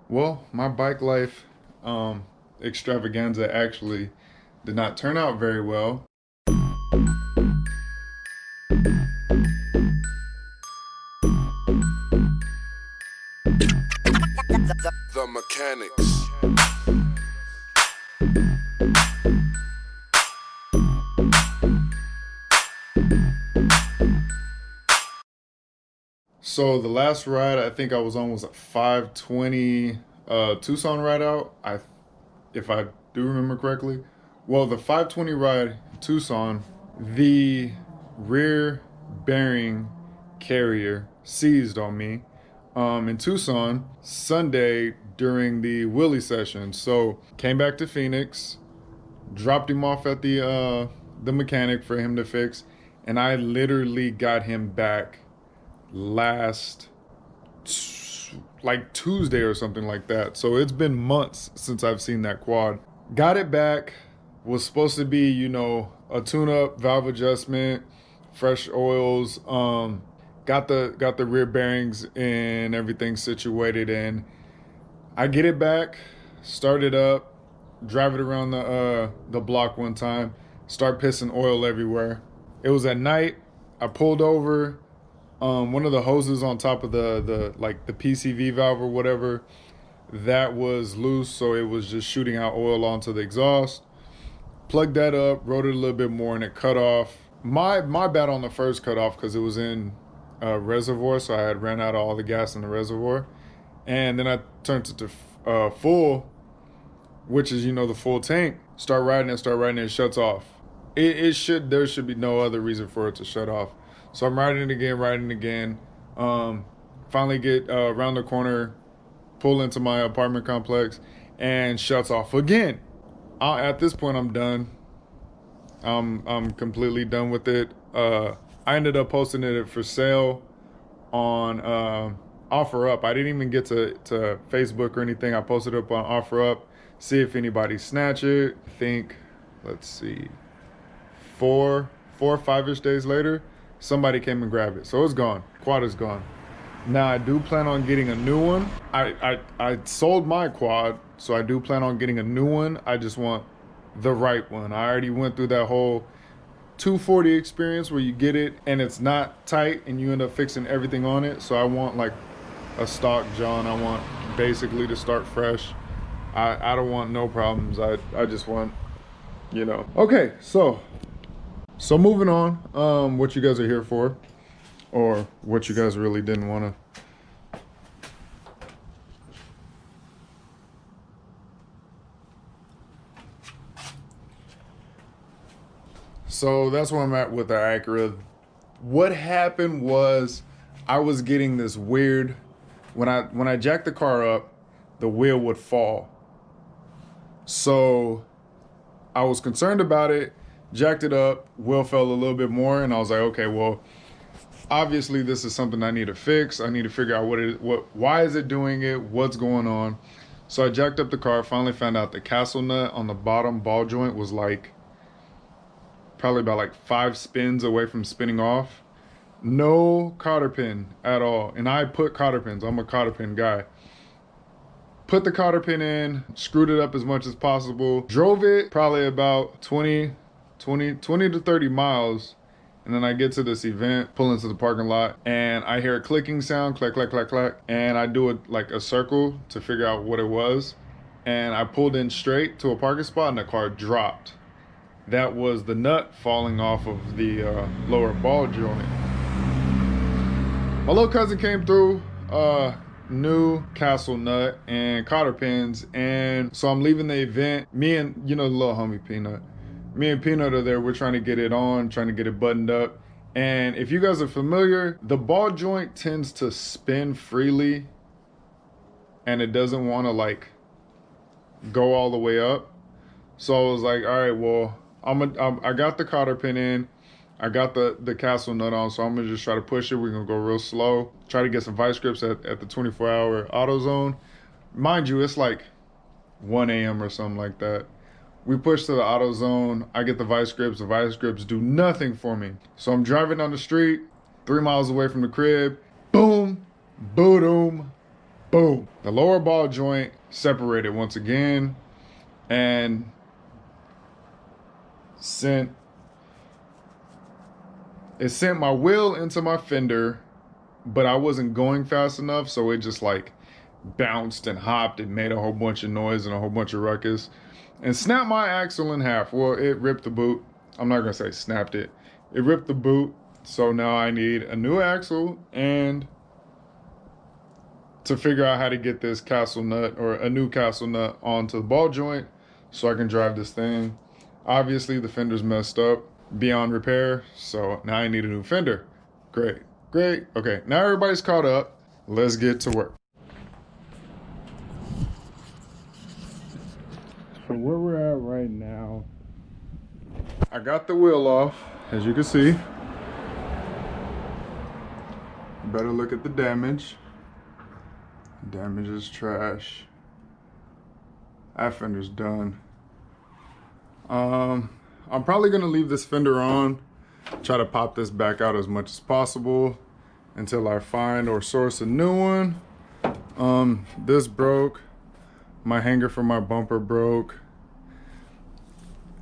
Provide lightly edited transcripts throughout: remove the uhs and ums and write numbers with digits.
Well, my bike life extravaganza actually did not turn out very well. The Mechanics. So the last ride I think I was on was a 520 Tucson ride out. If I do remember correctly. Well, the 520 ride Tucson, the rear bearing carrier seized on me in Tucson Sunday during the wheelie session. So came back to Phoenix, dropped him off at the mechanic for him to fix, and I literally got him back last like Tuesday or something like that. So it's been months since I've seen that quad. Got it back. Was supposed to be, a tune-up, valve adjustment, fresh oils. Got the rear bearings and everything situated, and I get it back, start it up, drive it around the block one time, start pissing oil everywhere. It was at night. I pulled over. One of the hoses on top of the PCV valve or whatever, that was loose, so it was just shooting out oil onto the exhaust. Plugged that up, rode it a little bit more, and it cut off. My bad on the first cut off because it was in a reservoir, so I had ran out of all the gas in the reservoir. And then I turned it to full, which is the full tank. Start riding it, it shuts off. There should be no other reason for it to shut off. So I'm riding it again. Finally get around the corner, pull into my apartment complex, and shuts off again. At this point, I'm done. I'm completely done with it. I ended up posting it for sale on OfferUp. I didn't even get to Facebook or anything. I posted it up on OfferUp, see if anybody snatch it. I think, let's see, 5-ish days later, somebody came and grabbed it. So it's gone. Quad is gone. Now I do plan on getting a new one. I sold my quad, so I do plan on getting a new one. I just want the right one. I already went through that whole 240 experience where you get it and it's not tight and you end up fixing everything on it. So I want like a stock John. I want basically to start fresh. I don't want no problems. I just want, Okay, so moving on, what you guys are here for, or what you guys really didn't want to. So that's where I'm at with the Acura. What happened was I was getting this weird, when I jacked the car up, the wheel would fall. So I was concerned about it, jacked it up, wheel fell a little bit more, and I was like, okay, well, obviously this is something I need to fix. I need to figure out why is it doing it, what's going on. So I jacked up the car, finally found out the castle nut on the bottom ball joint was probably about 5 spins away from spinning off. No cotter pin at all. And I put cotter pins. I'm a cotter pin guy. Put the cotter pin in, screwed it up as much as possible. Drove it probably about 20 to 30 miles. And then I get to this event, pull into the parking lot, and I hear a clicking sound, clack, clack, clack, clack. And I do it like a circle to figure out what it was. And I pulled in straight to a parking spot and the car dropped. That was the nut falling off of the lower ball joint. My little cousin came through, new castle nut and cotter pins, and so I'm leaving the event. Me and the little homie Peanut. Me and Peanut are there. We're trying to get it on, trying to get it buttoned up. And if you guys are familiar, the ball joint tends to spin freely, and it doesn't want to go all the way up. So I was like, all right, well, I got the cotter pin in, I got the castle nut on, so I'm gonna just try to push it. We're gonna go real slow, try to get some vice grips at the 24-hour AutoZone. Mind you, it's like 1 a.m. or something like that. We push to the AutoZone, I get the vice grips do nothing for me. So I'm driving down the street, 3 miles away from the crib, boom, boom, boom, boom, the lower ball joint separated once again and sent my wheel into my fender, but I wasn't going fast enough, so it just like bounced and hopped and made a whole bunch of noise and a whole bunch of ruckus and snapped my axle in half. Well, it ripped the boot. I'm not gonna say snapped it. It ripped the boot, so now I need a new axle and to figure out how to get this castle nut or a new castle nut onto the ball joint so I can drive this thing. Obviously the fender's messed up beyond repair, so now I need a new fender. Great. Okay, now everybody's caught up. Let's get to work. So where we're at right now, I got the wheel off, as you can see. Better look at the damage. Damage is trash. That fender's done. I'm probably gonna leave this fender on, try to pop this back out as much as possible until I find or source a new one. This broke. My hanger for my bumper broke.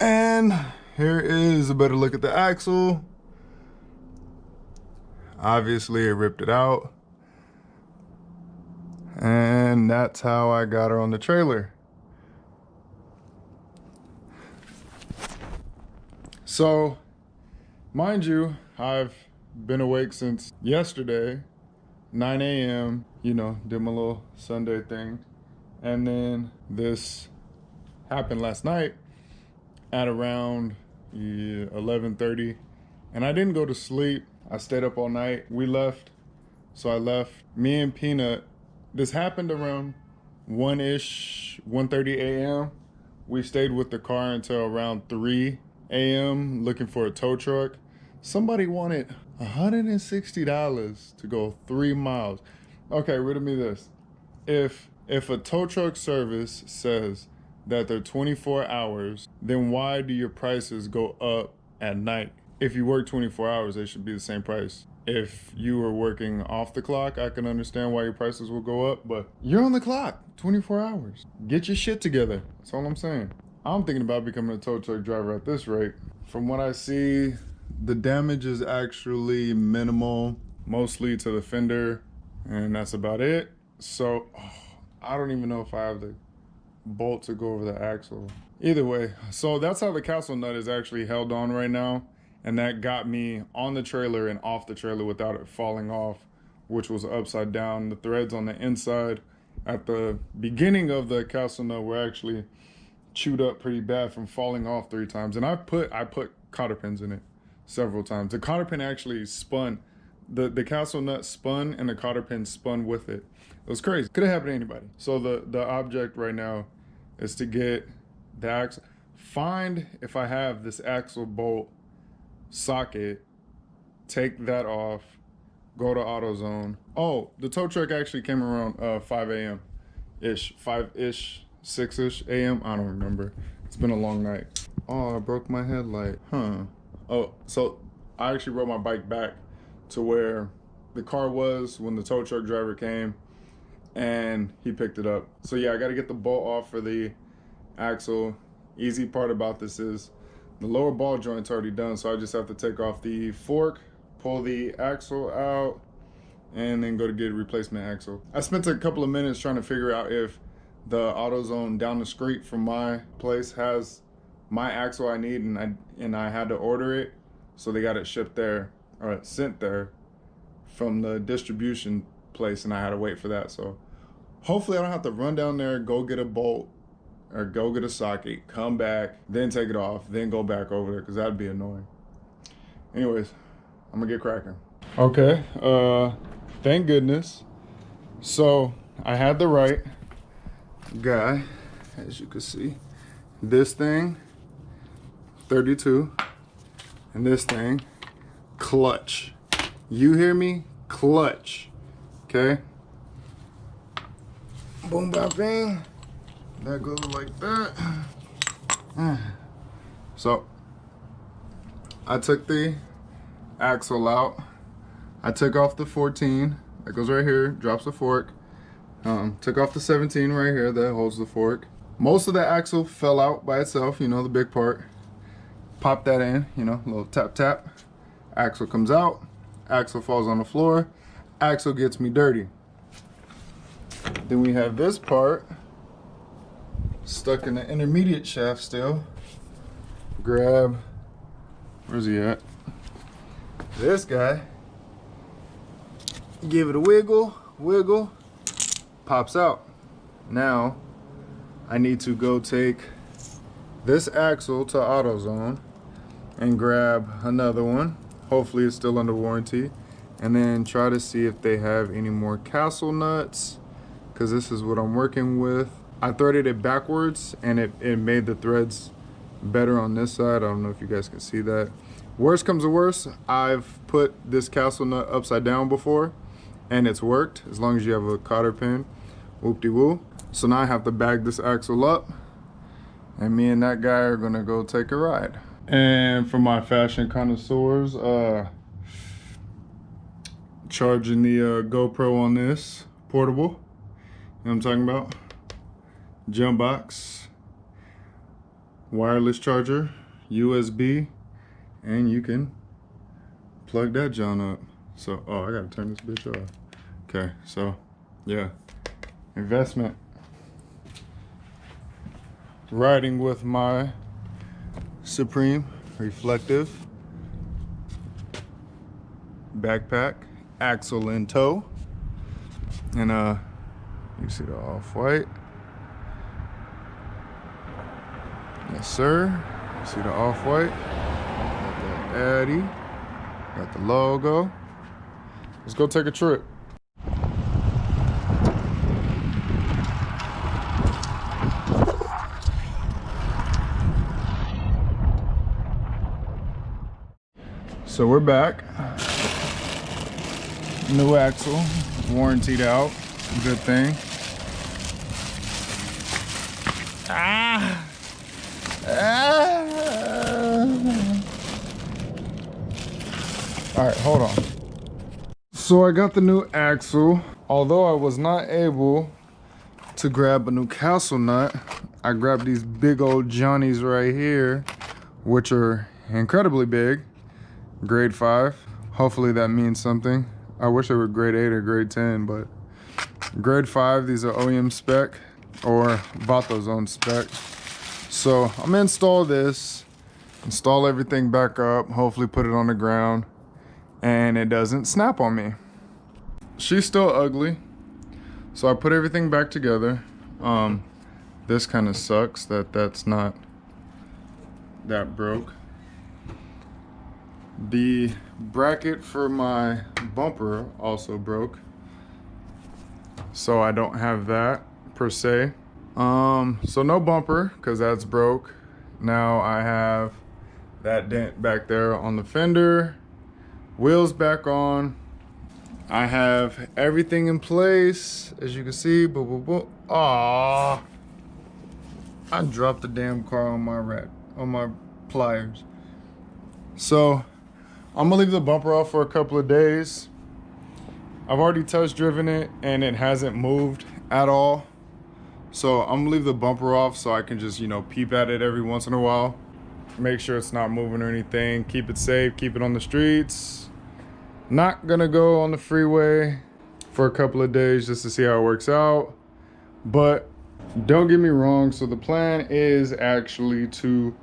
And here is a better look at the axle. Obviously it ripped it out. And that's how I got her on the trailer. So, mind you, I've been awake since yesterday, 9 a.m., you know, did my little Sunday thing. And then this happened last night at around 11:30. And I didn't go to sleep. I stayed up all night. We left. So I left. Me and Peanut, this happened around 1:30 a.m. We stayed with the car until around 3 a.m. looking for a tow truck. Somebody wanted $160 to go 3 miles. Okay, riddle me this. If a tow truck service says that they're 24 hours, then why do your prices go up at night? If you work 24 hours, they should be the same price. If you were working off the clock, I can understand why your prices will go up, but you're on the clock 24 hours. Get your shit together. That's all I'm saying. I'm thinking about becoming a tow truck driver at this rate. From what I see, the damage is actually minimal, mostly to the fender, and that's about it. So, I don't even know if I have the bolt to go over the axle. Either way, so that's how the castle nut is actually held on right now. And that got me on the trailer and off the trailer without it falling off, which was upside down. The threads on the inside at the beginning of the castle nut were actually chewed up pretty bad from falling off 3 times. And I put cotter pins in it several times. The cotter pin actually spun. The castle nut spun and the cotter pin spun with it. It was crazy. Could have happened to anybody. So the object right now is to get the axle. Find if I have this axle bolt socket, take that off, go to AutoZone. Oh, the tow truck actually came around 5 a.m. ish, 5-ish, 6-ish a.m. I don't remember. It's been a long night. Oh, I broke my headlight. Oh, so I actually rode my bike back to where the car was when the tow truck driver came and he picked it up. So yeah, I got to get the bolt off for the axle. Easy part about this is the lower ball joint's already done, so I just have to take off the fork, pull the axle out, and then go to get a replacement axle. I spent a couple of minutes trying to figure out if the AutoZone down the street from my place has my axle I need, and I had to order it, so they got it shipped there, or sent there from the distribution place, and I had to wait for that. So hopefully I don't have to run down there, go get a bolt, or go get a socket, come back, then take it off, then go back over there, because that'd be annoying. Anyways, I'm gonna get cracking. Okay, thank goodness. So I had the right guy, as you can see. This thing, 32, and this thing, clutch. You hear me? Clutch. Okay? Boom, bop, bang. That goes like that. So I took the axle out. I took off the 14. That goes right here, drops the fork. Took off the 17 right here that holds the fork. Most of the axle fell out by itself, you know, the big part. Pop that in, you know, a little tap tap. Axle comes out, axle falls on the floor, axle gets me dirty. Then we have this part stuck in the intermediate shaft still. Grab, where's he at? This guy. Give it a wiggle, wiggle, pops out. Now, I need to go take this axle to AutoZone and grab another one. Hopefully it's still under warranty. And then try to see if they have any more castle nuts, because this is what I'm working with. I threaded it backwards and it made the threads better on this side. I don't know if you guys can see that. Worst comes to worst, I've put this castle nut upside down before and it's worked as long as you have a cotter pin. Whoop-de-woo. So now I have to bag this axle up and me and that guy are gonna go take a ride. And for my fashion connoisseurs, charging the GoPro on this portable. You know what I'm talking about? Jump box, wireless charger, USB, and you can plug that John up. So, oh, I gotta turn this bitch off. Okay, so, yeah, investment. Riding with my Supreme reflective backpack, axle in tow, and you see the off-white. Yes, sir. You see the off-white. Got the Addy. Got the logo. Let's go take a trip. So we're back. New axle, warrantied out. Good thing. All right, hold on. So I got the new axle. Although I was not able to grab a new castle nut, I grabbed these big old Johnnies right here, which are incredibly big. Grade 5. Hopefully that means something. I wish they were grade 8 or grade 10, but grade 5, these are OEM spec or VatoZone spec. So I'm gonna install this, install everything back up, hopefully put it on the ground, and it doesn't snap on me. She's still ugly, so I put everything back together. This kind of sucks that's not, that broke. The bracket for my bumper also broke, so I don't have that per se. So no bumper because that's broke. Now I have that dent back there on the fender, wheels back on. I have everything in place, as you can see. Boop, boop, boop. Aww, I dropped the damn car on my pliers. So I'm gonna leave the bumper off for a couple of days. I've already test driven it and it hasn't moved at all. So I'm gonna leave the bumper off so I can just, you know, peep at it every once in a while. Make sure it's not moving or anything. Keep it safe, keep it on the streets. Not gonna go on the freeway for a couple of days just to see how it works out. But don't get me wrong, so the plan is actually to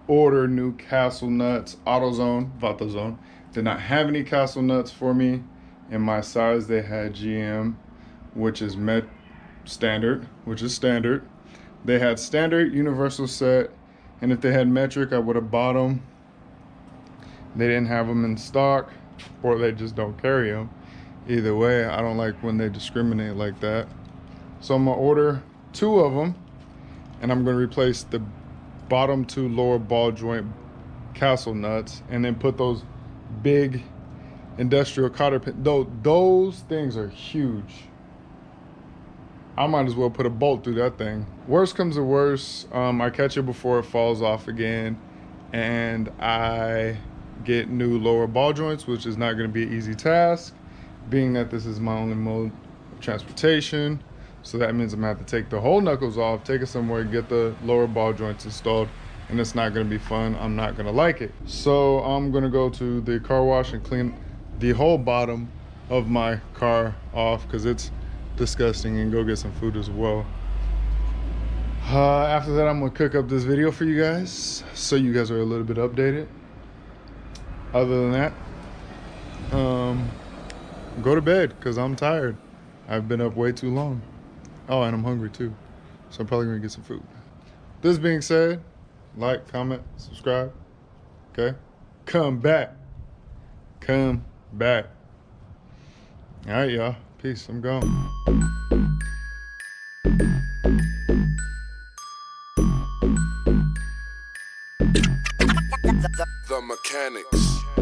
order new castle nuts. AutoZone, VatoZone, did not have any castle nuts for me in my size. They had GM, which is standard. They had standard, universal set, and if they had metric, I would have bought them. They didn't have them in stock, or they just don't carry them. Either way, I don't like when they discriminate like that. So I'm gonna order 2 of them, and I'm gonna replace the bottom 2 lower ball joint castle nuts, and then put those big industrial cotter pin. Those things are huge. I might as well put a bolt through that thing. Worst comes to worst, I catch it before it falls off again, and I get new lower ball joints, which is not going to be an easy task, being that this is my only mode of transportation. So that means I'm gonna have to take the whole knuckles off, take it somewhere, get the lower ball joints installed, and it's not gonna be fun. I'm not gonna like it. So I'm gonna go to the car wash and clean the whole bottom of my car off because it's disgusting, and go get some food as well. After that, I'm gonna cook up this video for you guys so you guys are a little bit updated. Other than that, go to bed because I'm tired. I've been up way too long. Oh, and I'm hungry too. So I'm probably gonna get some food. This being said, like, comment, subscribe. Okay? Come back. Come back. All right, y'all. Peace. I'm gone. The Mechanics.